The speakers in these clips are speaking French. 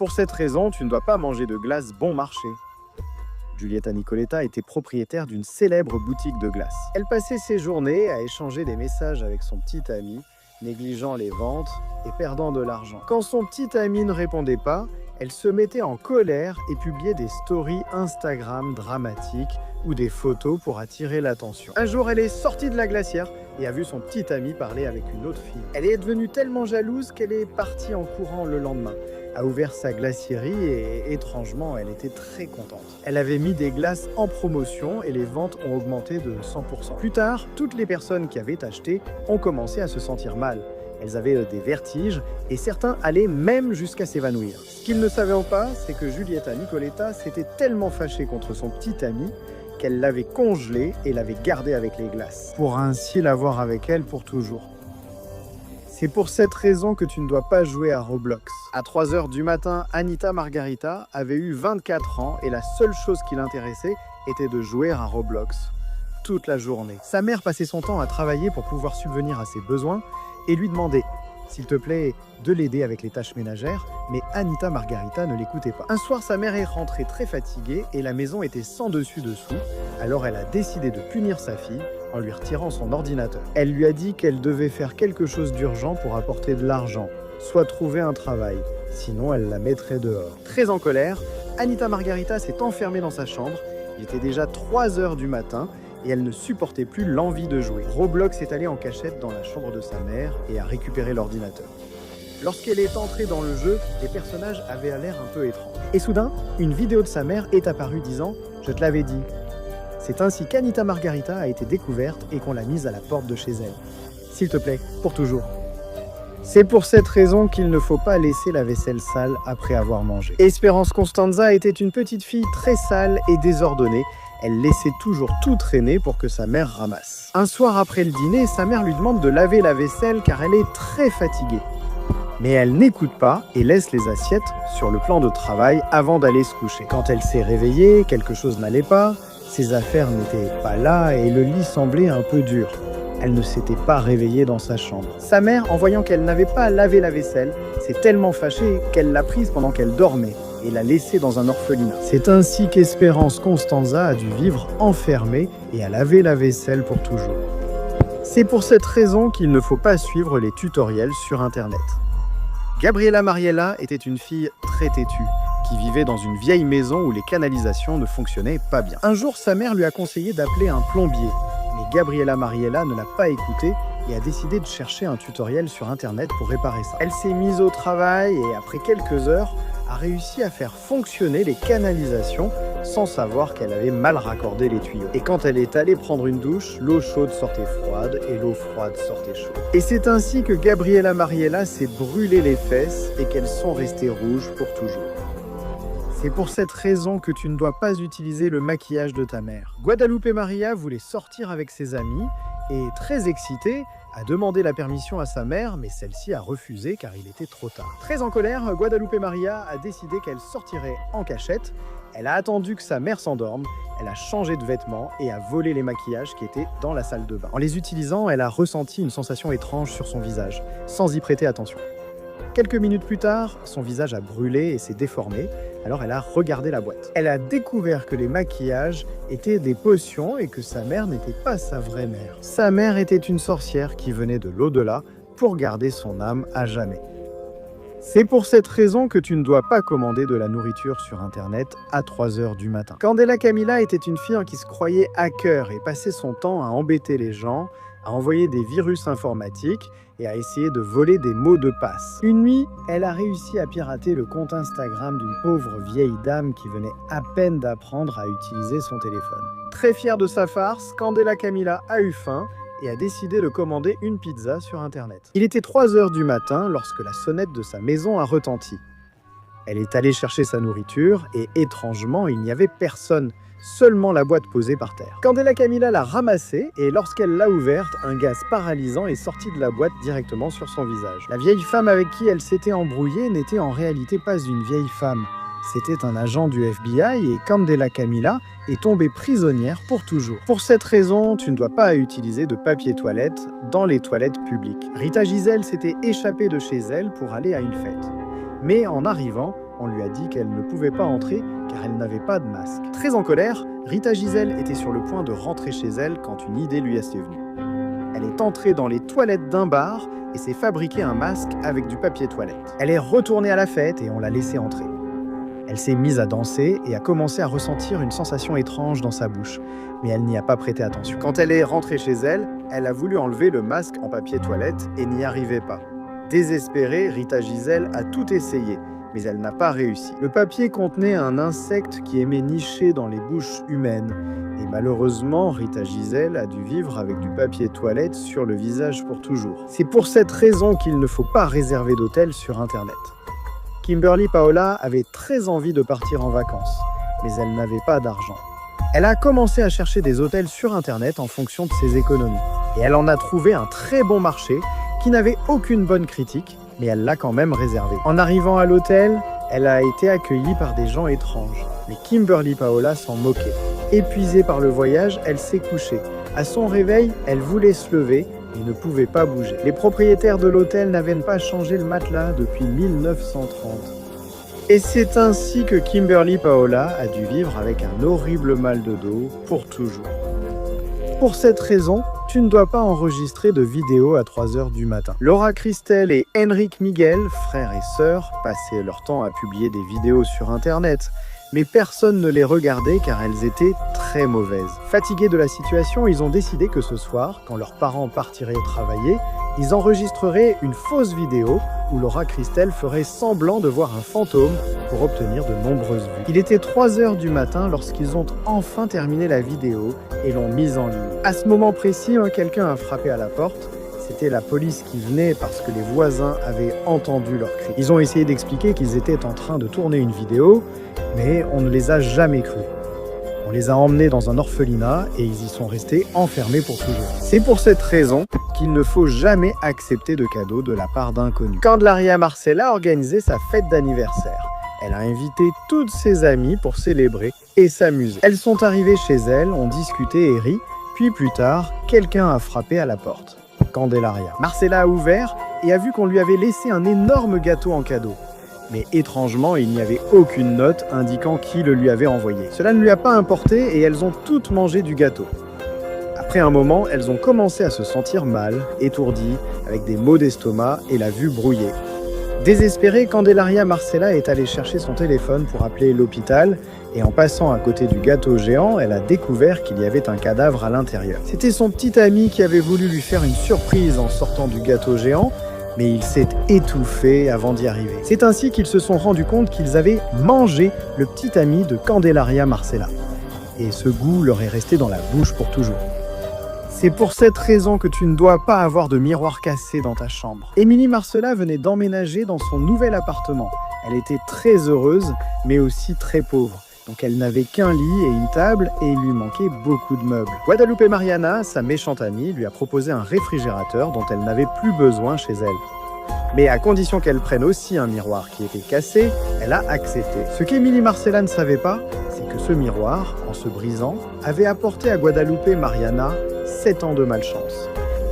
Pour cette raison, tu ne dois pas manger de glace bon marché. Giulietta Nicoletta était propriétaire d'une célèbre boutique de glace. Elle passait ses journées à échanger des messages avec son petit ami, négligeant les ventes et perdant de l'argent. Quand son petit ami ne répondait pas, elle se mettait en colère et publiait des stories Instagram dramatiques ou des photos pour attirer l'attention. Un jour, elle est sortie de la glacière et a vu son petit ami parler avec une autre fille. Elle est devenue tellement jalouse qu'elle est partie en courant le lendemain, a ouvert sa glacierie et étrangement, elle était très contente. Elle avait mis des glaces en promotion et les ventes ont augmenté de 100%. Plus tard, toutes les personnes qui avaient acheté ont commencé à se sentir mal. Elles avaient des vertiges et certains allaient même jusqu'à s'évanouir. Ce qu'ils ne savaient pas, c'est que Giulietta Nicoletta s'était tellement fâchée contre son petit ami qu'elle l'avait congelé et l'avait gardé avec les glaces, pour ainsi l'avoir avec elle pour toujours. C'est pour cette raison que tu ne dois pas jouer à Roblox. À 3h du matin, Anita Margarita avait eu 24 ans et la seule chose qui l'intéressait était de jouer à Roblox toute la journée. Sa mère passait son temps à travailler pour pouvoir subvenir à ses besoins et lui demandait, s'il te plaît, de l'aider avec les tâches ménagères, mais Anita Margarita ne l'écoutait pas. Un soir, sa mère est rentrée très fatiguée et la maison était sans dessus-dessous, alors elle a décidé de punir sa fille en lui retirant son ordinateur. Elle lui a dit qu'elle devait faire quelque chose d'urgent pour apporter de l'argent, soit trouver un travail, sinon elle la mettrait dehors. Très en colère, Anita Margarita s'est enfermée dans sa chambre. Il était déjà 3h du matin et elle ne supportait plus l'envie de jouer. Roblox est allé en cachette dans la chambre de sa mère et a récupéré l'ordinateur. Lorsqu'elle est entrée dans le jeu, les personnages avaient l'air un peu étranges. Et soudain, une vidéo de sa mère est apparue disant « Je te l'avais dit ». C'est ainsi qu'Anita Margarita a été découverte et qu'on l'a mise à la porte de chez elle. S'il te plaît, pour toujours. C'est pour cette raison qu'il ne faut pas laisser la vaisselle sale après avoir mangé. Espérance Constanza était une petite fille très sale et désordonnée. Elle laissait toujours tout traîner pour que sa mère ramasse. Un soir après le dîner, sa mère lui demande de laver la vaisselle car elle est très fatiguée. Mais elle n'écoute pas et laisse les assiettes sur le plan de travail avant d'aller se coucher. Quand elle s'est réveillée, quelque chose n'allait pas, ses affaires n'étaient pas là et le lit semblait un peu dur. Elle ne s'était pas réveillée dans sa chambre. Sa mère, en voyant qu'elle n'avait pas lavé la vaisselle, s'est tellement fâchée qu'elle l'a prise pendant qu'elle dormait et l'a laissée dans un orphelinat. C'est ainsi qu'Espérance Constanza a dû vivre enfermée et a lavé la vaisselle pour toujours. C'est pour cette raison qu'il ne faut pas suivre les tutoriels sur Internet. Gabriella Mariella était une fille très têtue, qui vivait dans une vieille maison où les canalisations ne fonctionnaient pas bien. Un jour, sa mère lui a conseillé d'appeler un plombier, mais Gabriella Mariella ne l'a pas écouté et a décidé de chercher un tutoriel sur Internet pour réparer ça. Elle s'est mise au travail et après quelques heures, a réussi à faire fonctionner les canalisations sans savoir qu'elle avait mal raccordé les tuyaux. Et quand elle est allée prendre une douche, l'eau chaude sortait froide et l'eau froide sortait chaude. Et c'est ainsi que Gabriella Mariella s'est brûlé les fesses et qu'elles sont restées rouges pour toujours. C'est pour cette raison que tu ne dois pas utiliser le maquillage de ta mère. Guadalupe Maria voulait sortir avec ses amis et, très excitée, a demandé la permission à sa mère, mais celle-ci a refusé car il était trop tard. Très en colère, Guadalupe Maria a décidé qu'elle sortirait en cachette. Elle a attendu que sa mère s'endorme, elle a changé de vêtements et a volé les maquillages qui étaient dans la salle de bain. En les utilisant, elle a ressenti une sensation étrange sur son visage, sans y prêter attention. Quelques minutes plus tard, son visage a brûlé et s'est déformé, alors elle a regardé la boîte. Elle a découvert que les maquillages étaient des potions et que sa mère n'était pas sa vraie mère. Sa mère était une sorcière qui venait de l'au-delà pour garder son âme à jamais. C'est pour cette raison que tu ne dois pas commander de la nourriture sur Internet à 3h du matin. Candela Camilla était une fille qui se croyait hacker et passait son temps à embêter les gens, à envoyer des virus informatiques et à essayer de voler des mots de passe. Une nuit, elle a réussi à pirater le compte Instagram d'une pauvre vieille dame qui venait à peine d'apprendre à utiliser son téléphone. Très fière de sa farce, Candela Camilla a eu faim et a décidé de commander une pizza sur Internet. Il était 3h du matin lorsque la sonnette de sa maison a retenti. Elle est allée chercher sa nourriture et étrangement, il n'y avait personne. Seulement la boîte posée par terre. Candela Camilla l'a ramassée et lorsqu'elle l'a ouverte, un gaz paralysant est sorti de la boîte directement sur son visage. La vieille femme avec qui elle s'était embrouillée n'était en réalité pas une vieille femme. C'était un agent du FBI et Candela Camilla est tombée prisonnière pour toujours. Pour cette raison, tu ne dois pas utiliser de papier toilette dans les toilettes publiques. Rita Giselle s'était échappée de chez elle pour aller à une fête. Mais en arrivant, on lui a dit qu'elle ne pouvait pas entrer car elle n'avait pas de masque. Très en colère, Rita Giselle était sur le point de rentrer chez elle quand une idée lui est venue. Elle est entrée dans les toilettes d'un bar et s'est fabriqué un masque avec du papier toilette. Elle est retournée à la fête et on l'a laissée entrer. Elle s'est mise à danser et a commencé à ressentir une sensation étrange dans sa bouche, mais elle n'y a pas prêté attention. Quand elle est rentrée chez elle, elle a voulu enlever le masque en papier toilette et n'y arrivait pas. Désespérée, Rita Giselle a tout essayé, mais elle n'a pas réussi. Le papier contenait un insecte qui aimait nicher dans les bouches humaines. Et malheureusement, Rita Giselle a dû vivre avec du papier toilette sur le visage pour toujours. C'est pour cette raison qu'il ne faut pas réserver d'hôtel sur Internet. Kimberly Paola avait très envie de partir en vacances, mais elle n'avait pas d'argent. Elle a commencé à chercher des hôtels sur Internet en fonction de ses économies. Et elle en a trouvé un très bon marché qui n'avait aucune bonne critique, mais elle l'a quand même réservé. En arrivant à l'hôtel, elle a été accueillie par des gens étranges. Mais Kimberly Paola s'en moquait. Épuisée par le voyage, elle s'est couchée. À son réveil, elle voulait se lever et ne pouvait pas bouger. Les propriétaires de l'hôtel n'avaient pas changé le matelas depuis 1930. Et c'est ainsi que Kimberly Paola a dû vivre avec un horrible mal de dos pour toujours. Pour cette raison, tu ne dois pas enregistrer de vidéos à 3h du matin. Laura Christel et Henrik Miguel, frères et sœurs, passaient leur temps à publier des vidéos sur Internet. Mais personne ne les regardait car elles étaient très mauvaises. Fatigués de la situation, ils ont décidé que ce soir, quand leurs parents partiraient travailler, ils enregistreraient une fausse vidéo où Laura Christel ferait semblant de voir un fantôme pour obtenir de nombreuses vues. Il était 3h du matin lorsqu'ils ont enfin terminé la vidéo et l'ont mise en ligne. À ce moment précis, quelqu'un a frappé à la porte. C'était la police qui venait parce que les voisins avaient entendu leurs cris. Ils ont essayé d'expliquer qu'ils étaient en train de tourner une vidéo, mais on ne les a jamais crus. On les a emmenés dans un orphelinat et ils y sont restés enfermés pour toujours. C'est pour cette raison qu'il ne faut jamais accepter de cadeaux de la part d'inconnus. Candelaria Marcela a organisé sa fête d'anniversaire. Elle a invité toutes ses amies pour célébrer et s'amuser. Elles sont arrivées chez elle, ont discuté et ri, puis plus tard, quelqu'un a frappé à la porte. Candelaria. Marcela a ouvert et a vu qu'on lui avait laissé un énorme gâteau en cadeau. Mais étrangement, il n'y avait aucune note indiquant qui le lui avait envoyé. Cela ne lui a pas importé et elles ont toutes mangé du gâteau. Après un moment, elles ont commencé à se sentir mal, étourdies, avec des maux d'estomac et la vue brouillée. Désespérée, Candelaria Marcela est allée chercher son téléphone pour appeler l'hôpital et en passant à côté du gâteau géant, elle a découvert qu'il y avait un cadavre à l'intérieur. C'était son petit ami qui avait voulu lui faire une surprise en sortant du gâteau géant, mais il s'est étouffé avant d'y arriver. C'est ainsi qu'ils se sont rendus compte qu'ils avaient mangé le petit ami de Candelaria Marcela. Et ce goût leur est resté dans la bouche pour toujours. C'est pour cette raison que tu ne dois pas avoir de miroir cassé dans ta chambre. Émilie Marcela venait d'emménager dans son nouvel appartement. Elle était très heureuse, mais aussi très pauvre. Donc elle n'avait qu'un lit et une table et il lui manquait beaucoup de meubles. Guadalupe Mariana, sa méchante amie, lui a proposé un réfrigérateur dont elle n'avait plus besoin chez elle. Mais à condition qu'elle prenne aussi un miroir qui était cassé, elle a accepté. Ce qu'Émilie Marcela ne savait pas, c'est que ce miroir, en se brisant, avait apporté à Guadalupe Mariana 7 ans de malchance.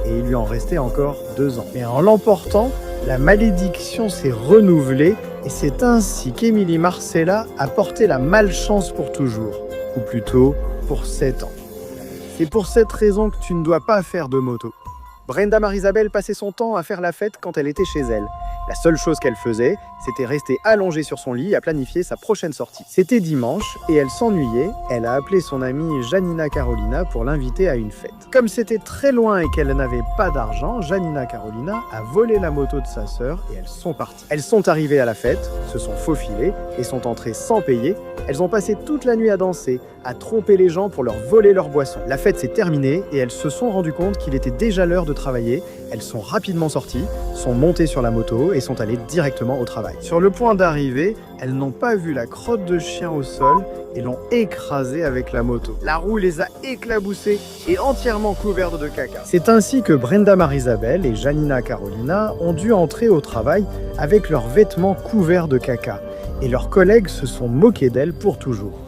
Et il lui en restait encore 2 ans. Mais en l'emportant, la malédiction s'est renouvelée et c'est ainsi qu'Émilie Marcela a porté la malchance pour toujours, ou plutôt pour 7 ans. C'est pour cette raison que tu ne dois pas faire de moto. Brenda Marisabel passait son temps à faire la fête quand elle était chez elle. La seule chose qu'elle faisait, c'était rester allongée sur son lit à planifier sa prochaine sortie. C'était dimanche et elle s'ennuyait. Elle a appelé son amie Janina Carolina pour l'inviter à une fête. Comme c'était très loin et qu'elle n'avait pas d'argent, Janina Carolina a volé la moto de sa sœur et elles sont parties. Elles sont arrivées à la fête, se sont faufilées et sont entrées sans payer. Elles ont passé toute la nuit à danser, à tromper les gens pour leur voler leurs boissons. La fête s'est terminée et elles se sont rendues compte qu'il était déjà l'heure de travailler. Elles sont rapidement sorties, sont montées sur la moto et sont allées directement au travail. Sur le point d'arriver, elles n'ont pas vu la crotte de chien au sol et l'ont écrasée avec la moto. La roue les a éclaboussées et entièrement couvertes de caca. C'est ainsi que Brenda Marisabel et Janina Carolina ont dû entrer au travail avec leurs vêtements couverts de caca. Et leurs collègues se sont moqués d'elles pour toujours.